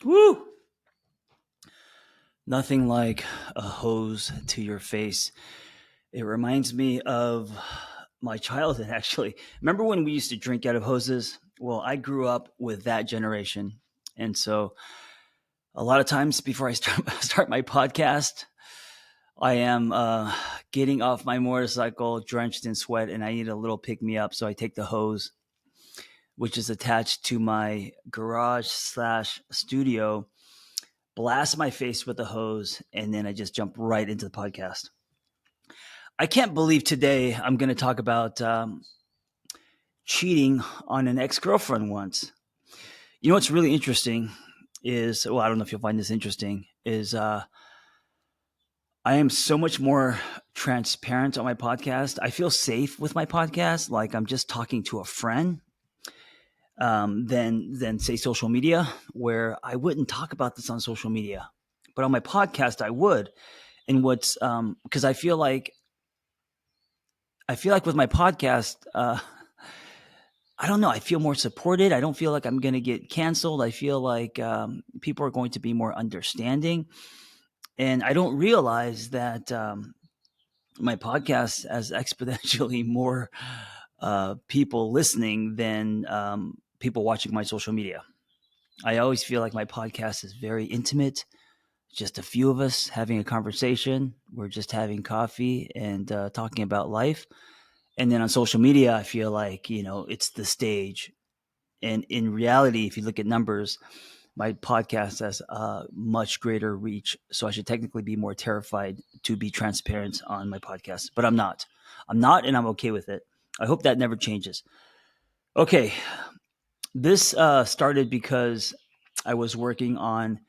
Woo! Nothing like a hose to your face. It reminds me of my childhood, actually. Remember when we used to drink out of hoses? Well, I grew up with that generation. And so a lot of times before I start my podcast, I am getting off my motorcycle drenched in sweat and I need a little pick me up. So I take the hose, which is attached to my garage slash studio, blast my face with the hose, and then I just jump right into the podcast. I can't believe today I'm going to talk about cheating on an ex girlfriend once. You know what's really interesting is, well, I don't know if you'll find this interesting, is I am so much more transparent on my podcast. I feel safe with my podcast, like I'm just talking to a friend, than say social media, where I wouldn't talk about this on social media, but on my podcast I would. And what's because I feel like with my podcast, I don't know. I feel more supported. I don't feel like I'm going to get canceled. I feel like people are going to be more understanding, and I don't realize that my podcast has exponentially more people listening than people watching my social media. I always feel like my podcast is very intimate. Just a few of us having a conversation. We're just having coffee and talking about life. And then on social media, I feel like, it's the stage. And in reality, if you look at numbers, my podcast has a much greater reach. So I should technically be more terrified to be transparent on my podcast, but I'm not. I'm not, and I'm okay with it. I hope that never changes. Okay. This started because I was working on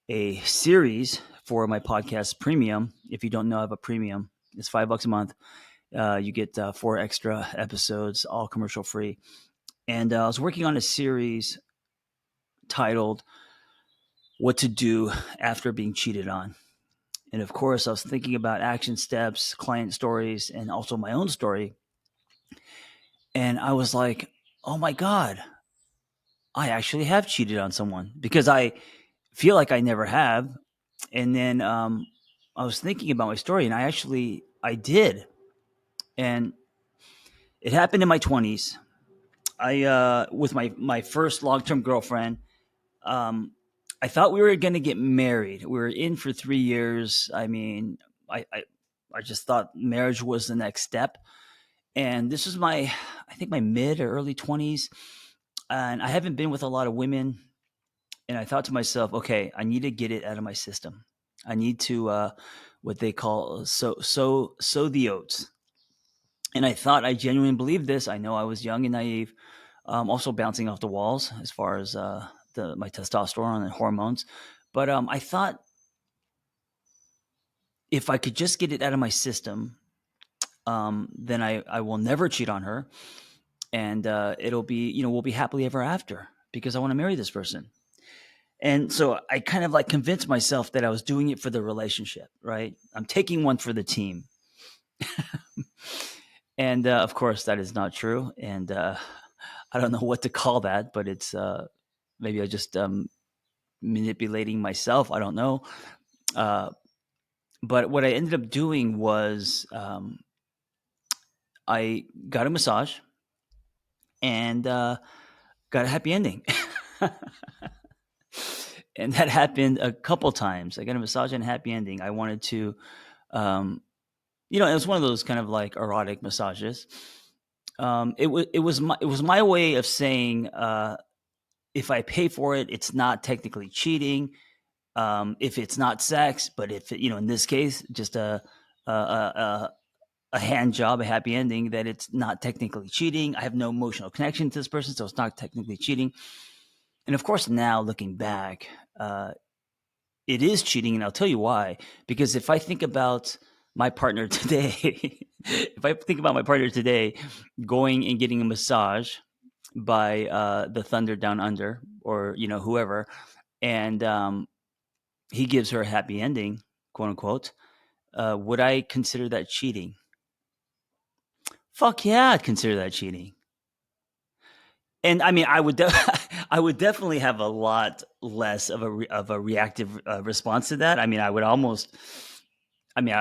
a series for my podcast premium. If you don't know, I have a premium. It's $5 a month. You get 4 extra episodes, all commercial free. And I was working on a series titled "What to Do After Being Cheated On." And of course, I was thinking about action steps, client stories, and also my own story. And I was like, oh my God, I actually have cheated on someone, because I feel like I never have. And then I was thinking about my story, and I did. And it happened in my 20s. With my first long term girlfriend, um, I thought we were going to get married. We were in for 3 years. I mean, I, I, I just thought marriage was the next step. And this was I think my mid or early 20s. And I haven't been with a lot of women. And I thought to myself, okay, I need to get it out of my system. I need to, what they call, sow the oats. And I genuinely believed this. I know I was young and naive, also bouncing off the walls as far as my testosterone and hormones. But I thought if I could just get it out of my system, then I will never cheat on her, and it'll be, we'll be happily ever after, because I want to marry this person. And so I kind of like convinced myself that I was doing it for the relationship, right? I'm taking one for the team. And of course, that is not true. And I don't know what to call that, but it's maybe I just manipulating myself. I don't know. Uh, but what I ended up doing was I got a massage and got a happy ending. And that happened a couple times. I got a massage and a happy ending. I wanted to, um, it was one of those kind of like erotic massages. It was my way of saying, if I pay for it, it's not technically cheating. If it's not sex, but if in this case, just a, a a hand job, a happy ending, that it's not technically cheating. I have no emotional connection to this person, so it's not technically cheating. And of course, now looking back, it is cheating, and I'll tell you why. Because if I think about my partner today, going and getting a massage by the Thunder Down Under, or whoever, and he gives her a happy ending, quote unquote, would I consider that cheating? Fuck yeah, I'd consider that cheating. And I mean, I would definitely have a lot less of a reactive response to that. I mean, I would almost. I mean,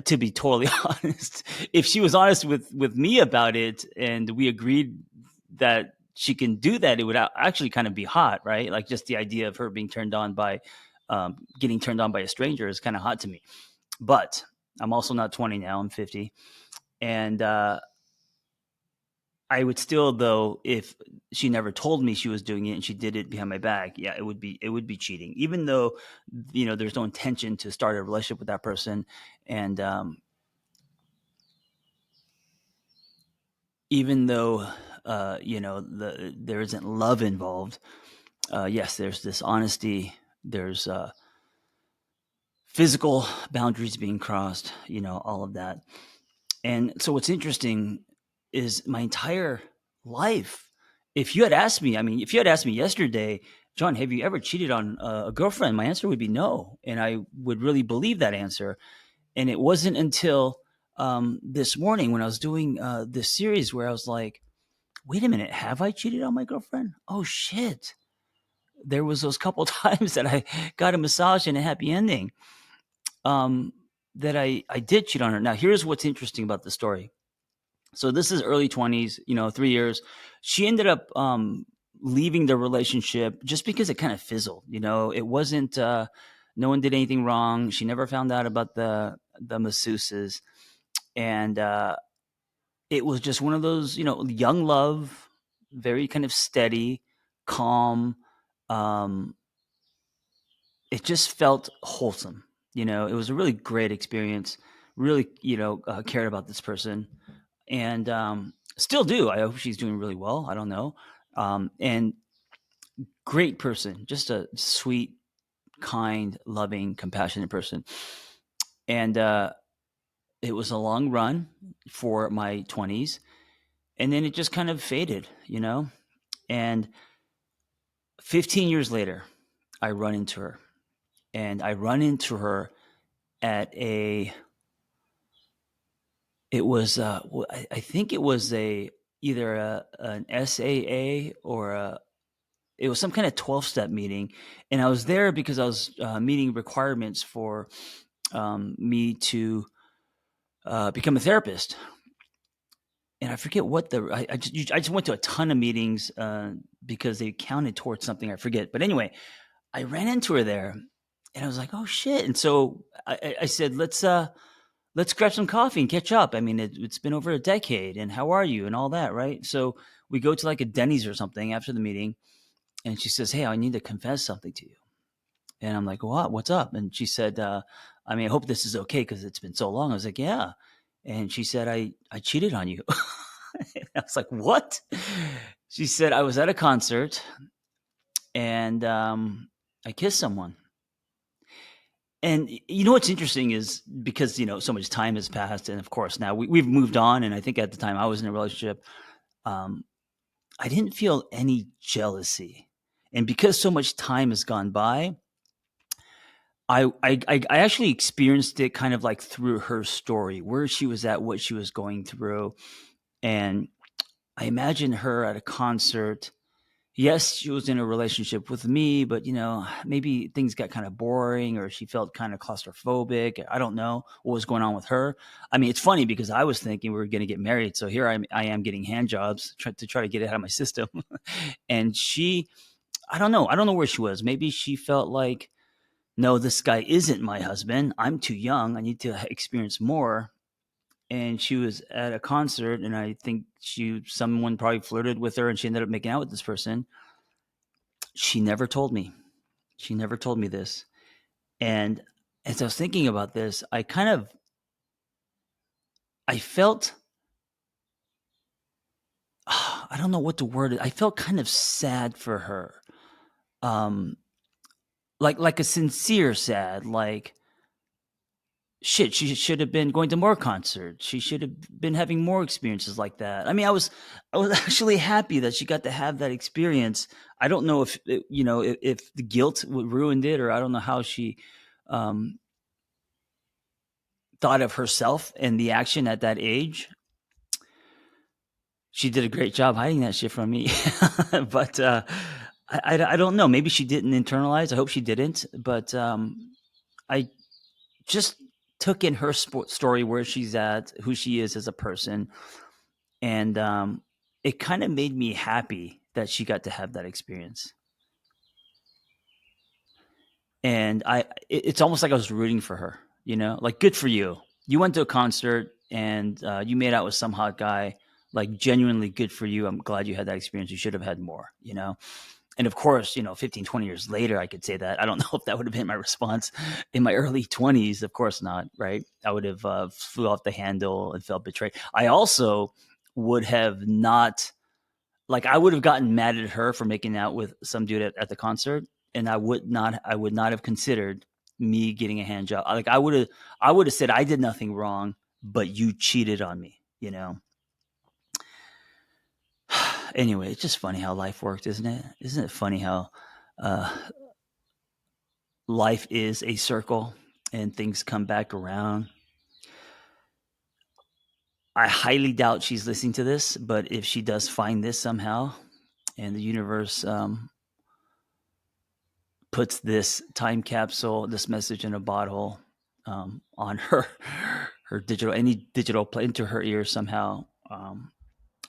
to be totally honest, if she was honest with me about it, and we agreed that she can do that, it would actually kind of be hot, right? Like just the idea of her being turned on by, getting turned on by a stranger is kind of hot to me. But I'm also not 20 now; I'm 50, and I would still, though, if she never told me she was doing it and she did it behind my back, yeah, it would be cheating. Even though, there's no intention to start a relationship with that person, and even though, there isn't love involved, yes, there's this honesty. There's physical boundaries being crossed. All of that. And so what's interesting is my entire life. If you had asked me, I mean, if you had asked me yesterday, John, have you ever cheated on a girlfriend? My answer would be no. And I would really believe that answer. And it wasn't until this morning when I was doing this series where I was like, wait a minute, have I cheated on my girlfriend? Oh, shit. There was those couple times that I got a massage and a happy ending, um, that I did cheat on her. Now, here's what's interesting about the story. So this is early 20s, 3 years. She ended up leaving the relationship just because it kind of fizzled. It wasn't, no one did anything wrong. She never found out about the masseuses. And it was just one of those, young love, very kind of steady, calm. Um, it just felt wholesome. It was a really great experience. Really, cared about this person, and still do. I hope she's doing really well. I don't know. And great person, just a sweet, kind, loving, compassionate person. And it was a long run for my 20s, and then it just kind of faded. And 15 years later, I run into her, and I run into her at a. It was, I think it was either an SAA or it was some kind of 12-step meeting, and I was there because I was meeting requirements for me to become a therapist. And I forget what I just went to a ton of meetings because they counted towards something. I forget, but anyway, I ran into her there, and I was like, "Oh shit!" And so I said, let's grab some coffee and catch up. I mean, it's been over a decade, and how are you, and all that, right? So we go to like a Denny's or something after the meeting, and she says, "Hey, I need to confess something to you." And I'm like, "What? What's up?" And she said, "I mean, I hope this is okay because it's been so long." I was like, "Yeah." And she said, "I cheated on you." I was like, "What?" She said, "I was at a concert and I kissed someone." And what's interesting is because so much time has passed, and of course now we've moved on. And I think at the time I was in a relationship, um, I didn't feel any jealousy, and because so much time has gone by, I actually experienced it kind of like through her story, where she was at, what she was going through, and I imagine her at a concert. Yes, she was in a relationship with me, but maybe things got kind of boring, or she felt kind of claustrophobic. I don't know what was going on with her. I mean, it's funny because I was thinking we were going to get married, so here I am getting hand jobs to try to get it out of my system. And she, I don't know where she was. Maybe she felt like, no, this guy isn't my husband. I'm too young. I need to experience more. And she was at a concert, and I think someone probably flirted with her, and she ended up making out with this person. She never told me. She never told me this. And as I was thinking about this, I felt, I don't know what the word is. I felt kind of sad for her. Um, like a sincere sad, like, shit, she should have been going to more concerts. She should have been having more experiences like that. I mean, I was actually happy that she got to have that experience. I don't know if the guilt ruined it, or I don't know how she um thought of herself and the action at that age. She did a great job hiding that shit from me. But I don't know. Maybe she didn't internalize. I hope she didn't. But I just took in her story, where she's at, who she is as a person, and it kind of made me happy that she got to have that experience. And it's almost like I was rooting for her. Like, good for you. You went to a concert and you made out with some hot guy. Like, genuinely good for you. I'm glad you had that experience. You should have had more. And of course, 15, 20 years later, I could say that. I don't know if that would have been my response in my early 20s. Of course not, right? I would have flew off the handle and felt betrayed. I also would have not, like, I would have gotten mad at her for making out with some dude at the concert, and I would not have considered me getting a hand job. Like, I would have said I did nothing wrong, but you cheated on me. Anyway, it's just funny how life works, isn't it? Isn't it funny how uh, life is a circle and things come back around? I highly doubt she's listening to this, but if she does find this somehow, and the universe puts this time capsule, this message in a bottle, on her digital, any digital play into her ears somehow.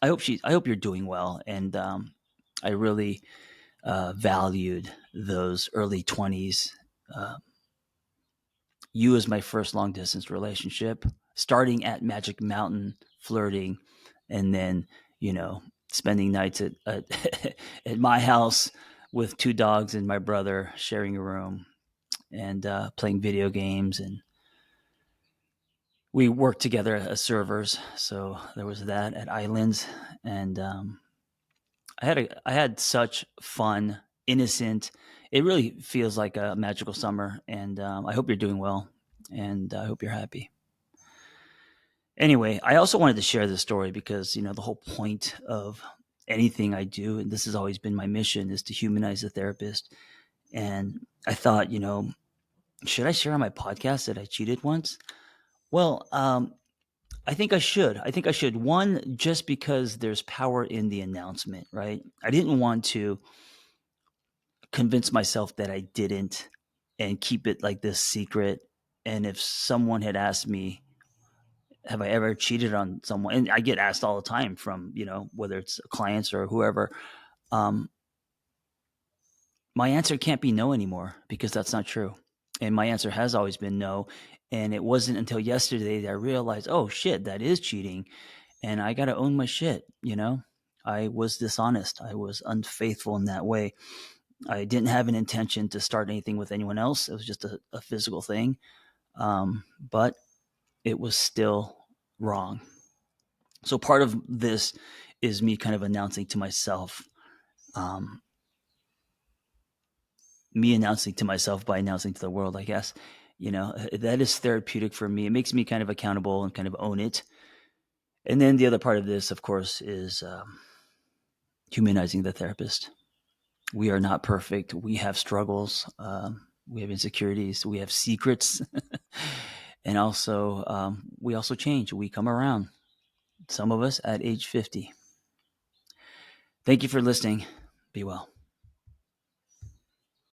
I hope you're doing well, and I really valued those early 20s. Uh, you as my first long distance relationship, starting at Magic Mountain, flirting, and then you know spending nights at at my house with two dogs and my brother, sharing a room, and playing video games. And we worked together as servers, so there was that at Islands. And I had such fun, innocent. It really feels like a magical summer, and I hope you're doing well, and I hope you're happy. Anyway, I also wanted to share this story because the whole point of anything I do, and this has always been my mission, is to humanize the therapist. And I thought, should I share on my podcast that I cheated once? Well, I think I should. I think I should. One, just because there's power in the announcement, right? I didn't want to convince myself that I didn't and keep it like this secret. And if someone had asked me, have I ever cheated on someone? And I get asked all the time from, whether it's clients or whoever. Um, my answer can't be no anymore because that's not true. And my answer has always been no. And it wasn't until yesterday that I realized, oh shit, that is cheating. And I got to own my shit. I was dishonest. I was unfaithful in that way. I didn't have an intention to start anything with anyone else. It was just a physical thing. But it was still wrong. So part of this is me kind of announcing to myself, um, me announcing to myself by announcing to the world, I guess. That is therapeutic for me. It makes me kind of accountable and kind of own it. And then the other part of this, of course, is humanizing the therapist. We are not perfect. We have struggles. We have insecurities. We have secrets. And also, we also change. We come around. Some of us at age 50. Thank you for listening. Be well.